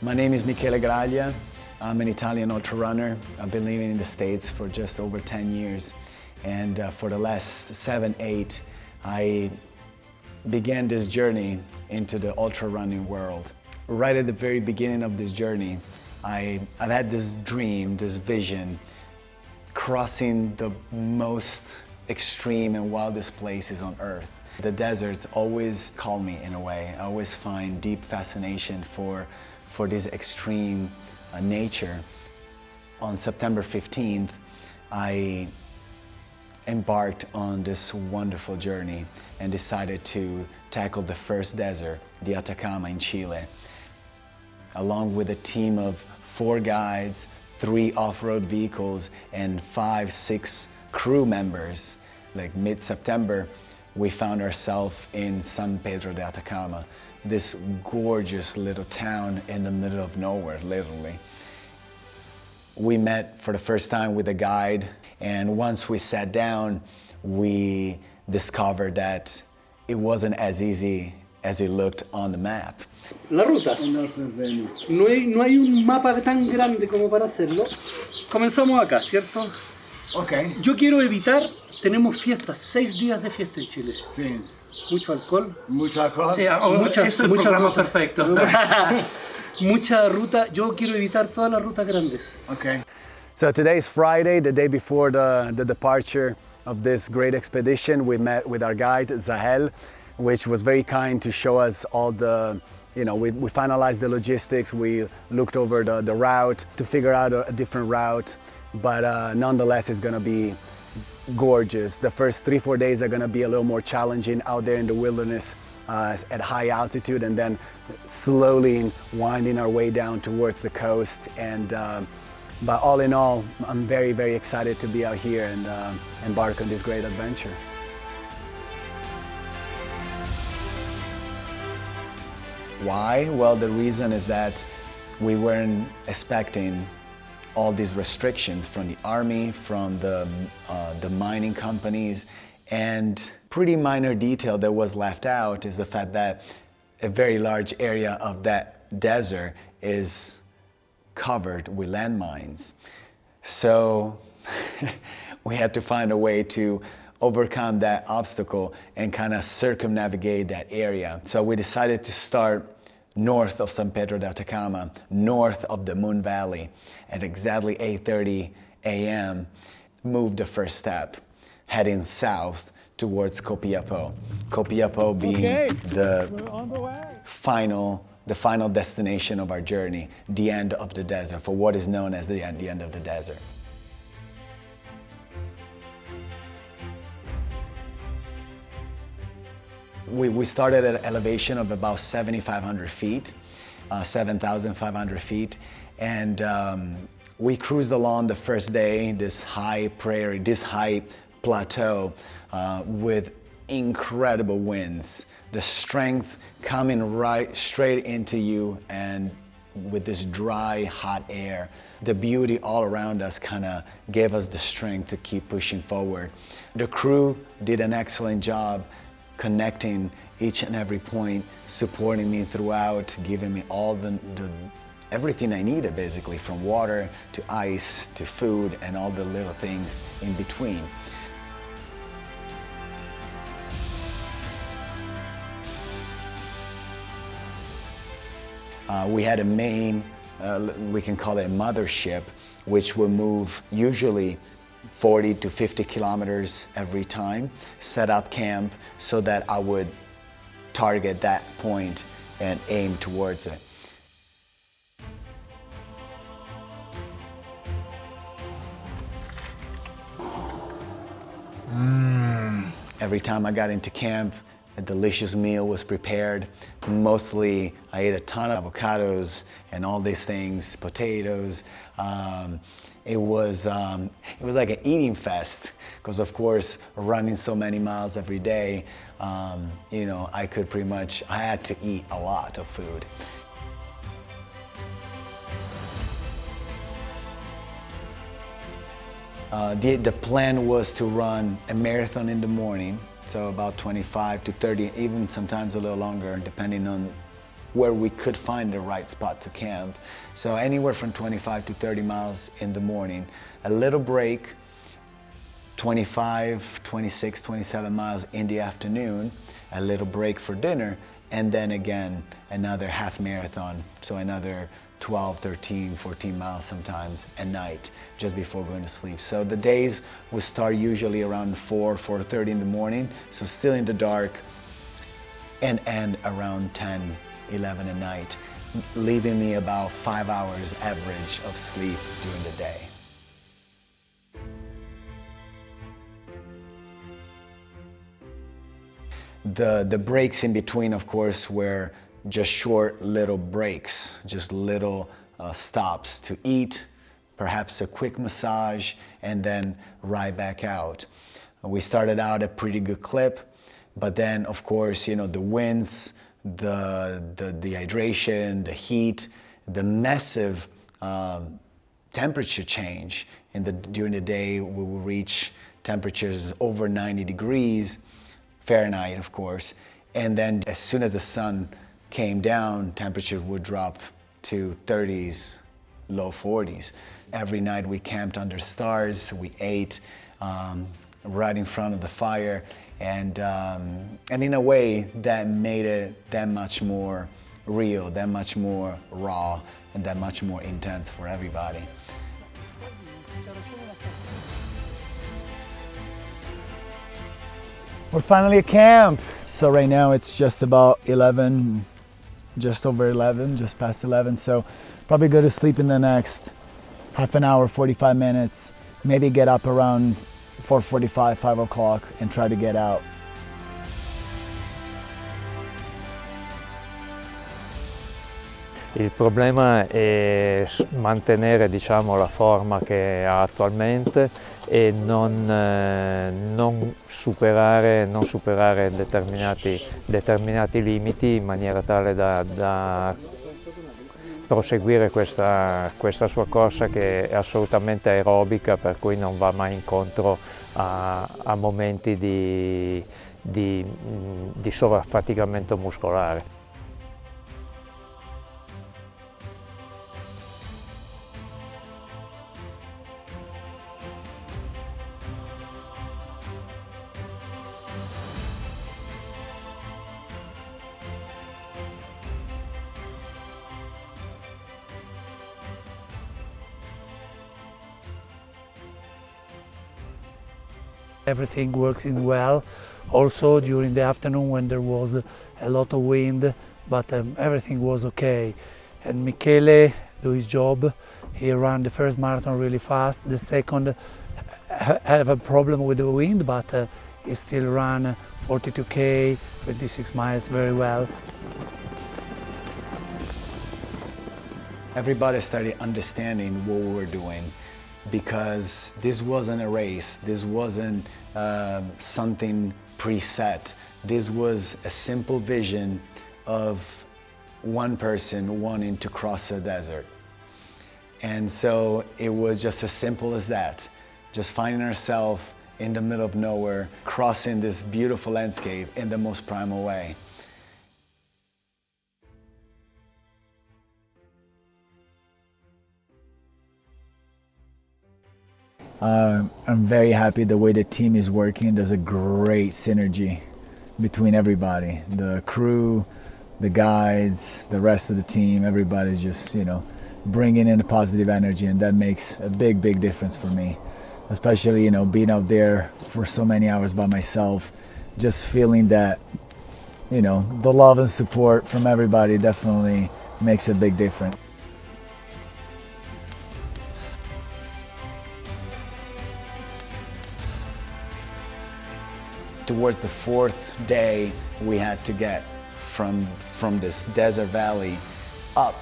My name is Michele Graglia. I'm an Italian ultra runner. I've been living in the States for just over 10 years. And for the last 7, 8, I began this journey into the ultra running world. Right at the very beginning of this journey, I've had this dream, this vision, crossing the most extreme and wildest places on earth. The deserts always call me in a way. I always find deep fascination for this extreme nature. On September 15th, I embarked on this wonderful journey and decided to tackle the first desert, the Atacama in Chile. Along with a team of 4 guides, 3 off-road vehicles, and 5, 6 crew members. Like mid-September, we found ourselves in San Pedro de Atacama, this gorgeous little town in the middle of nowhere, literally. We met for the first time with a guide, and once we sat down, we discovered that it wasn't as easy as it looked on the map. La ruta. No hay un mapa tan grande como para hacerlo. Comenzamos acá, ¿cierto? Okay. Yo quiero evitar, tenemos fiestas, 6 días de fiesta en Chile. Sí. Mucho alcohol. Mucho alcohol. Sí, Es el programa perfecto. Mucha ruta. Yo quiero evitar todas las rutas grandes. Okay. So today's Friday, the day before the departure of this great expedition. We met with our guide, Zahel, which was very kind to show us all the, we finalized the logistics, we looked over the route to figure out a different route, but nonetheless it's gonna be gorgeous. The first 3-4 days are gonna be a little more challenging out there in the wilderness at high altitude, and then slowly winding our way down towards the coast. And but all in all, I'm very, very excited to be out here and embark on this great adventure. Why? Well, the reason is that we weren't expecting all these restrictions from the army, from the mining companies, and pretty minor detail that was left out is the fact that a very large area of that desert is covered with landmines. So we had to find a way to overcome that obstacle and kind of circumnavigate that area. So we decided to start north of San Pedro de Atacama, north of the Moon Valley, at exactly 8:30 a.m. Moved the first step, heading south towards Copiapó. Copiapó being the final destination of our journey, the end of the desert, for what is known as the end of the desert. We started at an elevation of about 7,500 feet, 7,500 feet, and we cruised along the first day, this high prairie, this high plateau with incredible winds. The strength coming right straight into you, and with this dry, hot air. The beauty all around us kind of gave us the strength to keep pushing forward. The crew did an excellent job connecting each and every point, supporting me throughout, giving me all everything I needed, basically, from water to ice to food and all the little things in between. We had a main, we can call it a mothership, which will move usually 40 to 50 kilometers every time, set up camp so that I would target that point and aim towards it. Every time I got into camp, a delicious meal was prepared. Mostly, I ate a ton of avocados and all these things, potatoes. It was like an eating fest, because of course, running so many miles every day, I had to eat a lot of food. The plan was to run a marathon in the morning, so about 25 to 30, even sometimes a little longer, depending on where we could find the right spot to camp. So anywhere from 25 to 30 miles in the morning, a little break, 25, 26, 27 miles in the afternoon, a little break for dinner, and then again another half marathon, so another 12, 13, 14 miles sometimes at night, just before going to sleep. So the days would start usually around 4:30 in the morning, so still in the dark, and end around 10, 11 at night, leaving me about 5 hours average of sleep during the day. The breaks in between, of course, were just short little breaks, just little stops to eat, perhaps a quick massage, and then right back out. We started out at a pretty good clip, but then, of course, you know, the winds, the dehydration, the heat, the massive temperature change. During the day, we will reach temperatures over 90 degrees Fahrenheit, of course, and then as soon as the sun came down, temperature would drop to 30s, low 40s. Every night we camped under stars, we ate right in front of the fire, and in a way that made it that much more real, that much more raw, and that much more intense for everybody. We're finally at camp. So right now it's just about 11, just over 11, just past 11. So probably go to sleep in the next half an hour, 45 minutes, maybe get up around 4:45, 5 o'clock and try to get out. Il problema è mantenere, diciamo, la forma che ha attualmente e non superare determinati limiti in maniera tale da proseguire questa sua corsa, che è assolutamente aerobica, per cui non va mai incontro a momenti di sovraffaticamento muscolare. Everything working well. Also during the afternoon when there was a lot of wind, but everything was okay. And Michele do his job. He ran the first marathon really fast. The second have a problem with the wind, but he still ran 42K, 26 miles very well. Everybody started understanding what we were doing, because this wasn't a race, this wasn't something preset. This was a simple vision of one person wanting to cross a desert. And so it was just as simple as that, just finding ourselves in the middle of nowhere, crossing this beautiful landscape in the most primal way. I'm very happy the way the team is working. There's a great synergy between everybody. The crew, the guides, the rest of the team, everybody's just, you know, bringing in a positive energy, and that makes a big, big difference for me. Especially, you know, being out there for so many hours by myself, just feeling that, you know, the love and support from everybody definitely makes a big difference. Towards the fourth day, we had to get from this desert valley up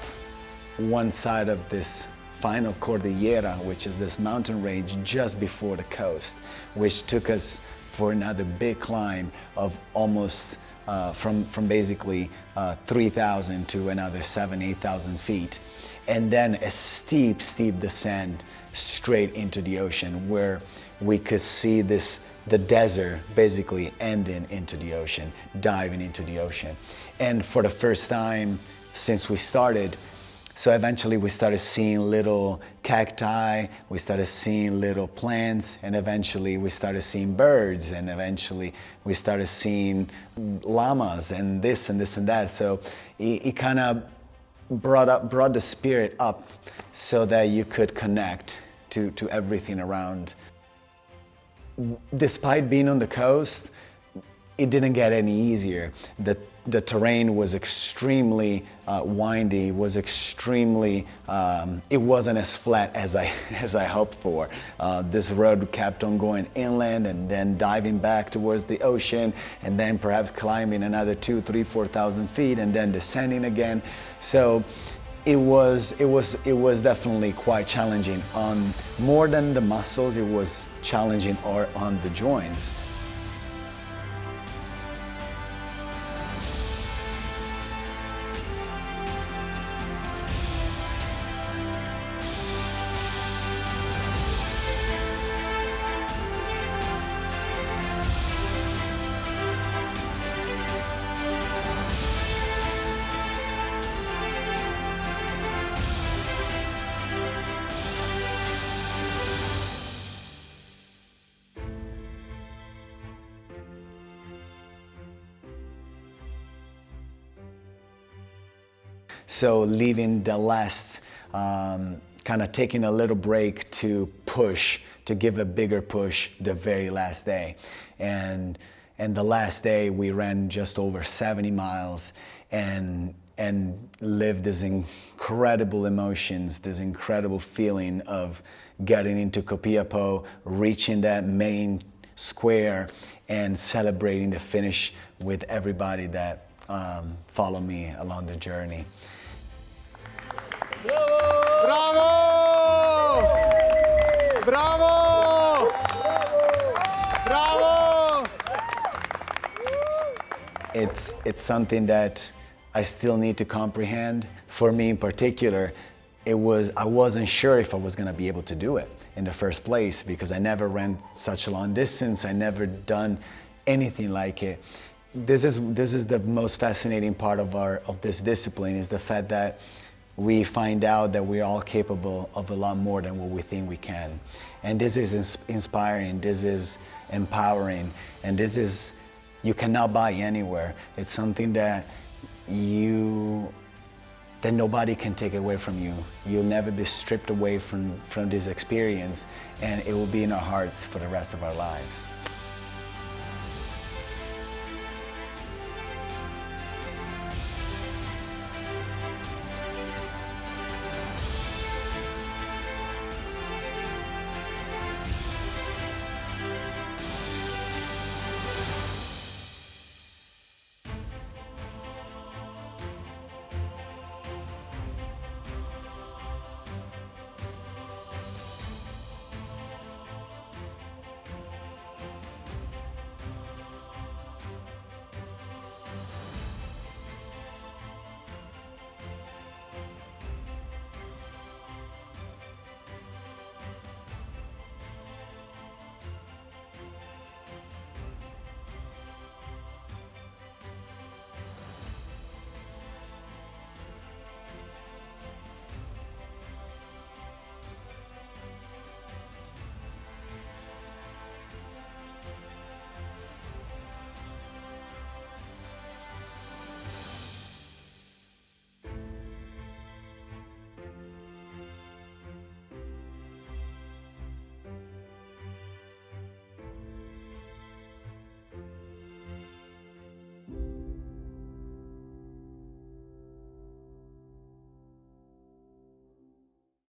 one side of this final Cordillera, which is this mountain range just before the coast, which took us for another big climb of almost from basically 3,000 to another 7,000, 8,000 feet. And then a steep, steep descent straight into the ocean, where we could see the desert basically ending into the ocean, diving into the ocean. And for the first time, since we started. So eventually we started seeing little cacti, we started seeing little plants, and eventually we started seeing birds, and eventually we started seeing llamas and this and this and that. So it kind of brought the spirit up so that you could connect to everything around. Despite being on the coast, it didn't get any easier. The terrain was extremely windy, was extremely, it wasn't as flat as I hoped for. This road kept on going inland and then diving back towards the ocean, and then perhaps climbing another 2,000, 3,000, 4,000 feet and then descending again. So it was definitely quite challenging. On more than the muscles, it was challenging on the joints. So leaving the last, kind of taking a little break to push, to give a bigger push the very last day. And the last day we ran just over 70 miles and lived these incredible emotions, this incredible feeling of getting into Copiapó, reaching that main square and celebrating the finish with everybody that followed me along the journey. Bravo! Bravo! Bravo! It's something that I still need to comprehend. For me in particular, I wasn't sure if I was going to be able to do it in the first place, because I never ran such a long distance. I never done anything like it. This is the most fascinating part of this discipline, is the fact that we find out that we're all capable of a lot more than what we think we can. And this is inspiring, this is empowering, and you cannot buy anywhere. It's something that nobody can take away from you. You'll never be stripped away from this experience, and it will be in our hearts for the rest of our lives.